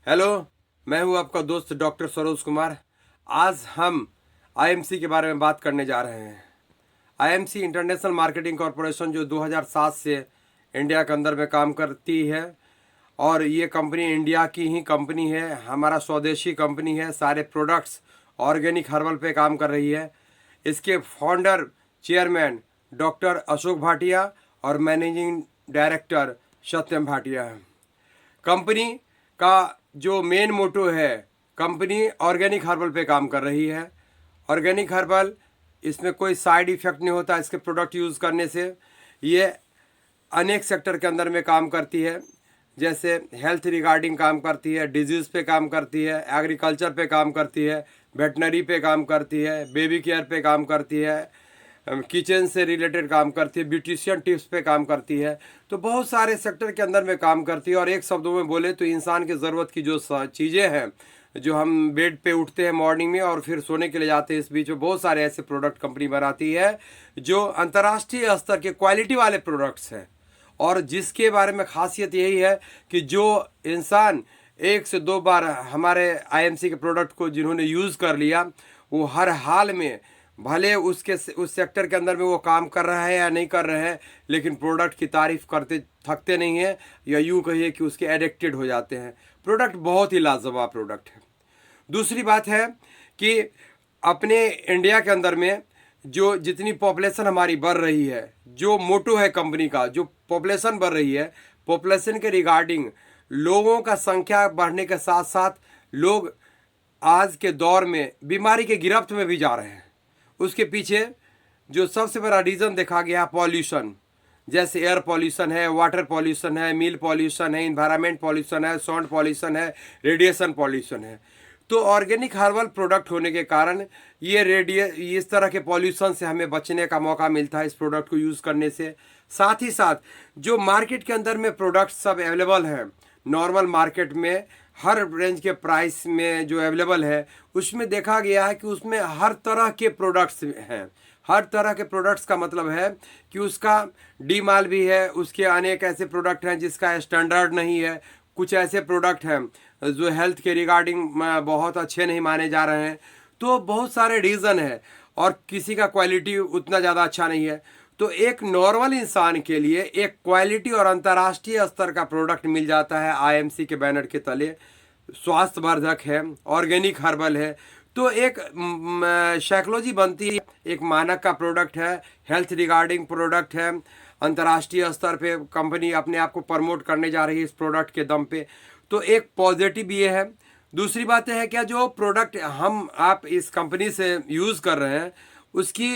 Hello, मैं हूं आपका दोस्त डॉक्टर सरोज कुमार। आज हम आईएमसी के बारे में बात करने जा रहे हैं। आईएमसी इंटरनेशनल मार्केटिंग कॉरपोरेशन जो 2007 से इंडिया के अंदर में काम करती है और ये कंपनी इंडिया की ही कंपनी है, हमारा स्वदेशी कंपनी है। सारे प्रोडक्ट्स ऑर्गेनिक हर्बल पे काम कर रही है। इसके founder chairman doctor Ashok Bhatia और मैनेजिंग डायरेक्टर सत्यम भाटिया हैं। कंपनी का जो मेन मोटो है, कंपनी ऑर्गेनिक हर्बल पे काम कर रही है। ऑर्गेनिक हर्बल, इसमें कोई साइड इफ़ेक्ट नहीं होता इसके प्रोडक्ट यूज़ करने से। ये अनेक सेक्टर के अंदर में काम करती है, जैसे हेल्थ रिगार्डिंग काम करती है, डिजीज़ पे काम करती है, एग्रीकल्चर पे काम करती है, वेटनरी पे काम करती है, बेबी केयर पे काम करती है, किचन से रिलेटेड काम करती है, ब्यूटिशियन टिप्स पे काम करती है। तो बहुत सारे सेक्टर के अंदर में काम करती है। और एक शब्दों में बोले तो इंसान की ज़रूरत की जो चीज़ें हैं, जो हम बेड पे उठते हैं मॉर्निंग में और फिर सोने के लिए जाते हैं, इस बीच में बहुत सारे ऐसे प्रोडक्ट कंपनी बनाती है जो अंतर्राष्ट्रीय स्तर के क्वालिटी वाले प्रोडक्ट्स हैं। और जिसके बारे में खासियत यही है कि जो इंसान 1 से 2 बार हमारे आईएमसी के प्रोडक्ट को जिन्होंने यूज़ कर लिया, वो हर हाल में, भले उस सेक्टर के अंदर में वो काम कर रहा है या नहीं कर रहे हैं, लेकिन प्रोडक्ट की तारीफ करते थकते नहीं हैं, या यूँ कहिए कि उसके एडिक्टेड हो जाते हैं। प्रोडक्ट बहुत ही लाजवाब प्रोडक्ट है। दूसरी बात है कि अपने इंडिया के अंदर में जो जितनी पॉपुलेशन हमारी बढ़ रही है, जो मोटो है कंपनी का, जो पॉपुलेशन बढ़ रही है, पॉपुलेशन के रिगार्डिंग लोगों का संख्या बढ़ने के साथ साथ लोग आज के दौर में बीमारी के गिरफ्त में भी जा रहे हैं। उसके पीछे जो सबसे बड़ा रीज़न देखा गया, पॉल्यूशन, जैसे एयर पॉल्यूशन है, वाटर पॉल्यूशन है, मिल पॉल्यूशन है, इन्वायरमेंट पॉल्यूशन है, साउंड पॉल्यूशन है, रेडिएशन पॉल्यूशन है। तो ऑर्गेनिक हर्बल प्रोडक्ट होने के कारण इस तरह के पॉल्यूशन से हमें बचने का मौका मिलता है इस प्रोडक्ट को यूज़ करने से। साथ ही साथ जो मार्केट के अंदर में प्रोडक्ट सब अवेलेबल हैं, नॉर्मल मार्केट में हर रेंज के प्राइस में जो अवेलेबल है, उसमें देखा गया है कि उसमें हर तरह के प्रोडक्ट्स हैं। हर तरह के प्रोडक्ट्स का मतलब है कि उसका डीमाल भी है, उसके अनेक ऐसे प्रोडक्ट हैं जिसका स्टैंडर्ड नहीं है, कुछ ऐसे प्रोडक्ट हैं जो हेल्थ के रिगार्डिंग बहुत अच्छे नहीं माने जा रहे हैं। तो बहुत सारे रीज़न है और किसी का क्वालिटी उतना ज़्यादा अच्छा नहीं है। तो एक नॉर्मल इंसान के लिए एक क्वालिटी और अंतर्राष्ट्रीय स्तर का प्रोडक्ट मिल जाता है आईएमसी के बैनर के तले। स्वास्थ्यवर्धक है, ऑर्गेनिक हर्बल है, तो एक साइकोलॉजी बनती है, एक मानक का प्रोडक्ट है, हेल्थ रिगार्डिंग प्रोडक्ट है, अंतर्राष्ट्रीय स्तर पे कंपनी अपने आप को प्रमोट करने जा रही है इस प्रोडक्ट के दम पे। तो एक पॉजिटिव ये है। दूसरी बात है क्या, जो प्रोडक्ट आप इस कंपनी से यूज़ कर रहे हैं, उसकी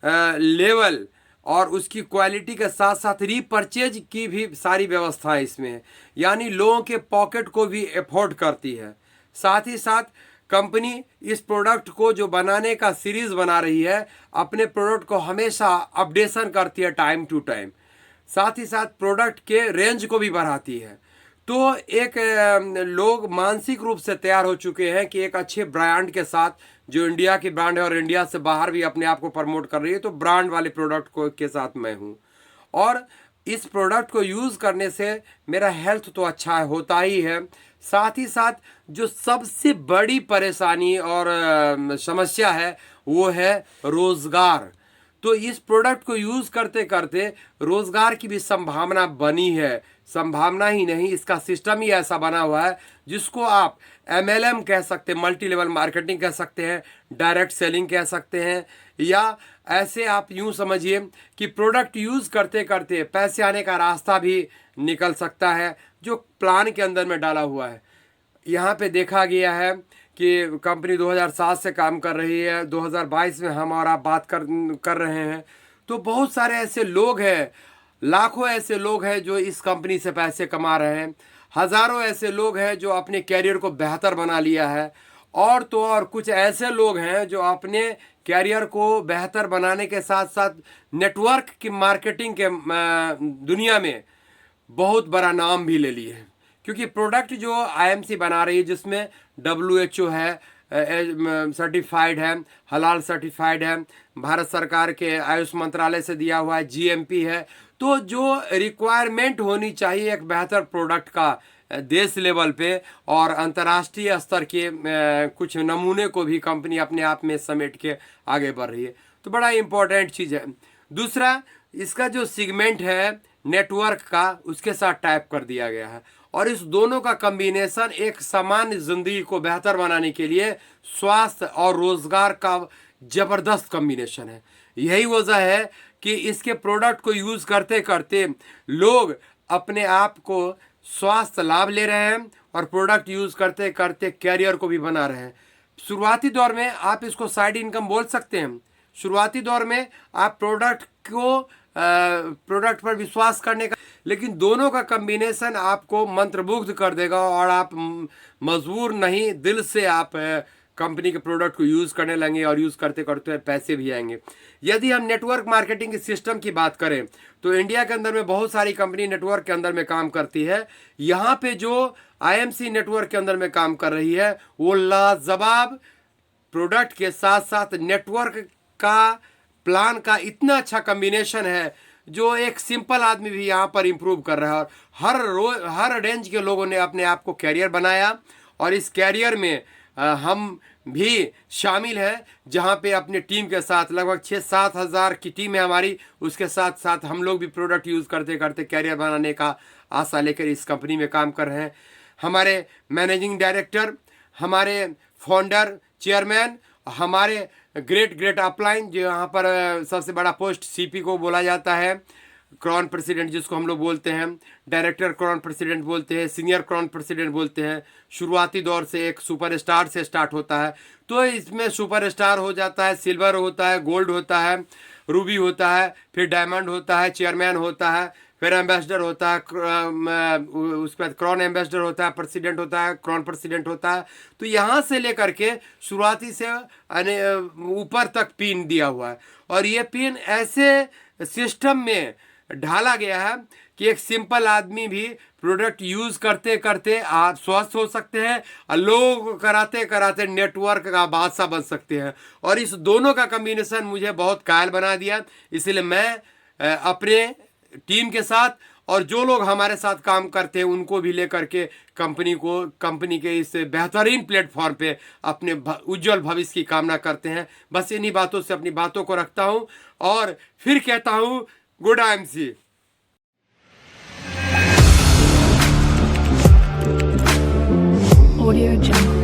लेवल और उसकी क्वालिटी के साथ साथ रीपरचेज की भी सारी व्यवस्था इसमें है, यानी लोगों के पॉकेट को भी अफोर्ड करती है। साथ ही साथ कंपनी इस प्रोडक्ट को जो बनाने का सीरीज़ बना रही है, अपने प्रोडक्ट को हमेशा अपडेशन करती है टाइम टू टाइम। साथ ही साथ प्रोडक्ट के रेंज को भी बढ़ाती है। तो एक लोग मानसिक रूप से तैयार हो चुके हैं कि एक अच्छे ब्रांड के साथ, जो इंडिया की ब्रांड है और इंडिया से बाहर भी अपने आप को प्रमोट कर रही है, तो ब्रांड वाले प्रोडक्ट को के साथ मैं हूँ। और इस प्रोडक्ट को यूज़ करने से मेरा हेल्थ तो अच्छा होता ही है, साथ ही साथ जो सबसे बड़ी परेशानी और समस्या है वो है रोज़गार। तो इस प्रोडक्ट को यूज़ करते करते रोज़गार की भी संभावना बनी है। संभावना ही नहीं, इसका सिस्टम ही ऐसा बना हुआ है जिसको आप एमएलएम कह सकते हैं, मल्टी लेवल मार्केटिंग कह सकते हैं, डायरेक्ट सेलिंग कह सकते हैं, या ऐसे आप यूं समझिए कि प्रोडक्ट यूज़ करते करते पैसे आने का रास्ता भी निकल सकता है, जो प्लान के अंदर में डाला हुआ है। यहाँ पे देखा गया है कि कंपनी 2007 से काम कर रही है, 2022 में हम और आप बात कर रहे हैं। तो बहुत सारे ऐसे लोग हैं, लाखों ऐसे लोग हैं जो इस कंपनी से पैसे कमा रहे हैं, हज़ारों ऐसे लोग हैं जो अपने कैरियर को बेहतर बना लिया है, और तो और कुछ ऐसे लोग हैं जो अपने कैरियर को बेहतर बनाने के साथ साथ नेटवर्क की मार्केटिंग के दुनिया में बहुत बड़ा नाम भी ले लिए हैं। क्योंकि प्रोडक्ट जो आईएमसी बना रही है, जिसमें WHO है, सर्टिफाइड है, हलाल सर्टिफाइड है, भारत सरकार के आयुष मंत्रालय से दिया हुआ है, GMP है। तो जो रिक्वायरमेंट होनी चाहिए एक बेहतर प्रोडक्ट का, देश लेवल पे और अंतर्राष्ट्रीय स्तर के कुछ नमूने को भी कंपनी अपने आप में समेट के आगे बढ़ रही है। तो बड़ा इम्पोर्टेंट चीज़ है। दूसरा, इसका जो सेगमेंट है नेटवर्क का, उसके साथ टाइप कर दिया गया है और इस दोनों का कम्बिनेशन एक सामान्य ज़िंदगी को बेहतर बनाने के लिए स्वास्थ्य और रोज़गार का ज़बरदस्त कम्बिनेशन है। यही वजह है कि इसके प्रोडक्ट को यूज़ करते करते लोग अपने आप को स्वास्थ्य लाभ ले रहे हैं और प्रोडक्ट यूज़ करते करते कैरियर को भी बना रहे हैं। शुरुआती दौर में आप इसको साइड इनकम बोल सकते हैं। शुरुआती दौर में आप प्रोडक्ट पर विश्वास करने का, लेकिन दोनों का कम्बिनेशन आपको मंत्रमुग्ध कर देगा और आप मजबूर नहीं, दिल से आप कंपनी के प्रोडक्ट को यूज़ करने लगेंगे और यूज़ करते करते पैसे भी आएंगे। यदि हम नेटवर्क मार्केटिंग के सिस्टम की बात करें तो इंडिया के अंदर में बहुत सारी कंपनी नेटवर्क के अंदर में काम करती है। यहाँ पे जो आईएमसी नेटवर्क के अंदर में काम कर रही है वो लाजवाब प्रोडक्ट के साथ साथ नेटवर्क का प्लान का इतना अच्छा कम्बिनेशन है जो एक सिंपल आदमी भी यहाँ पर इम्प्रूव कर रहा है। और हर रेंज के लोगों ने अपने आप को कैरियर बनाया और इस कैरियर में हम भी शामिल हैं, जहाँ पे अपने टीम के साथ लगभग 6-7 हज़ार की टीम है हमारी। उसके साथ साथ हम लोग भी प्रोडक्ट यूज़ करते करते कैरियर बनाने का आशा लेकर इस कंपनी में काम कर रहे हैं। हमारे मैनेजिंग डायरेक्टर, हमारे फाउंडर, चेयरमैन, हमारे ग्रेट अपलाइन, जो यहाँ पर सबसे बड़ा पोस्ट सीपी को बोला जाता है, क्राउन प्रेसिडेंट जिसको हम लोग बोलते हैं, डायरेक्टर क्राउन प्रेसिडेंट बोलते हैं, सीनियर क्राउन प्रेसिडेंट बोलते हैं। शुरुआती दौर से एक सुपरस्टार से स्टार्ट होता है, तो इसमें सुपरस्टार हो जाता है, सिल्वर होता है, गोल्ड होता है, रूबी होता है, फिर डायमंड होता है, चेयरमैन होता है, फिर एम्बेसडर होता है, उसके बाद क्राउन एम्बेसडर होता है, प्रेसिडेंट होता है, क्राउन प्रेसिडेंट होता है। तो यहाँ से लेकर के शुरुआती से ऊपर तक पिन दिया हुआ है और ये पिन ऐसे सिस्टम में ढाला गया है कि एक सिंपल आदमी भी प्रोडक्ट यूज़ करते करते आप स्वस्थ हो सकते हैं और लोग कराते कराते नेटवर्क का बादशाह बन सकते हैं। और इस दोनों का कम्बिनेशन मुझे बहुत कायल बना दिया। इसलिए मैं अपने टीम के साथ और जो लोग हमारे साथ काम करते हैं उनको भी लेकर के कंपनी के इस बेहतरीन प्लेटफॉर्म पे अपने उज्जवल भविष्य की कामना करते हैं। बस इन्हीं बातों से अपनी बातों को रखता हूँ और फिर कहता हूँ गुड आईएमसी। Audio Jungle.